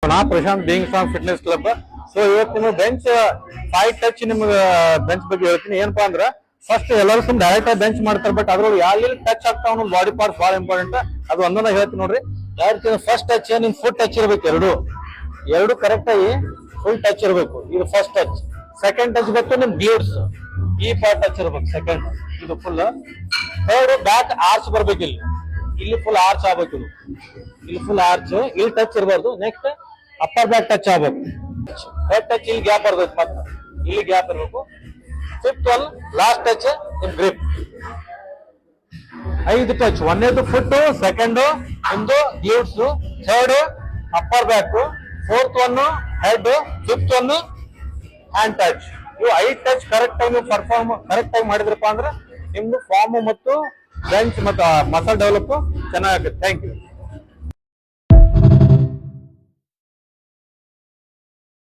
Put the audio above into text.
ನಾ Prashanth being strong fitness club. So ಇವತ್ತು ನಿಮ್ಗೆ ಬೆಂಚ್ 5 ಟಚ್ ನಿಮ್ಗೆ ಬೆಂಚ್ ಬಗ್ಗೆ ಹೇಳ್ತೀನಿ. ಏನಪ್ಪಾ ಅಂದ್ರ ಫಸ್ಟ್ ಎಲ್ಲರೂ ಸುಮ್ ಡೈರೆಕ್ಟ್ ಆಗಿ ಬೆಂಚ್ ಮಾಡ್ತಾರೆ, ಬಟ್ ಅದ್ರೊಳಗೆ ಯಾವ ಟಚ್ ಆಗ್ತಾವ ಅನ್ನೋದು ಬಾಡಿ ಪಾರ್ಟ್ಸ್ ಬಹಳ ಇಂಪಾರ್ಟೆಂಟ್. ಅದು ಒಂದೊಂದಾಗ ಹೇಳ್ತೀನಿ ನೋಡ್ರಿ. ಯಾರು ಫಸ್ಟ್ ಟಚ್ ನಿಮ್ ಫುಟ್ ಟಚ್ ಇರ್ಬೇಕು, ಎರಡು ಕರೆಕ್ಟ್ ಆಗಿ ಫುಲ್ ಟಚ್ ಇರ್ಬೇಕು. ಇದು ಫಸ್ಟ್ ಟಚ್. ಸೆಕೆಂಡ್ ಟಚ್ ಬಂತು ನಿಮ್ ಗ್ಲೂಟ್ಸ್, ಈ ಪಾರ್ಟ್ ಟಚ್ ಇರ್ಬೇಕು ಸೆಕೆಂಡ್, ಇದು ಫುಲ್. ಥರ್ಡ್ ಬ್ಯಾಕ್ ಆರ್ಚ್ ಬರ್ಬೇಕು, ಇಲ್ಲಿ ಫುಲ್ ಆರ್ಚ್ ಆಗ್ಬೇಕು, ಇಲ್ಲಿ ಫುಲ್ ಆರ್ಚ್, ಇಲ್ಲಿ ಟಚ್ ಇರಬಾರ್ದು. ನೆಕ್ಸ್ಟ್ ಅಪ್ಪರ್ ಬ್ಯಾಕ್ ಟಚ್ ಆಗ್ಬೇಕು. ಹೆಡ್ ಟಚ್ ಇಲ್ಲಿ ಗ್ಯಾಪ್ ಬರ್ತೈತಿ, ಮತ್ತೆ ಇಲ್ಲಿ ಗ್ಯಾಪ್ ಇರ್ಬೇಕು. ಫಿಫ್ತ್ ಒನ್ ಲಾಸ್ಟ್ ಟಚ್ ನಿಮ್ ಗ್ರಿಪ್. 5 ಟಚ್. ಒಂದೇದು ಫುಟ್, ಸೆಕೆಂಡ್ ನಿಮ್ದು glutes, third upper back, fourth one head, fifth one hand touch. ಇವು 5 ಟಚ್ ಕರೆಕ್ಟ್ ಆಗಿ ಪರ್ಫಾರ್ಮ್ ಕರೆಕ್ಟ್ ಆಗಿ ಮಾಡಿದ್ರಪ್ಪ ಅಂದ್ರೆ ನಿಮ್ದು ಫಾರ್ಮ್ ಮತ್ತು ಬೆಂಚ್ ಮತ್ತು ಮಸಲ್ ಡೆವಲಪ್ ಚೆನ್ನಾಗುತ್ತೆ. Thank you.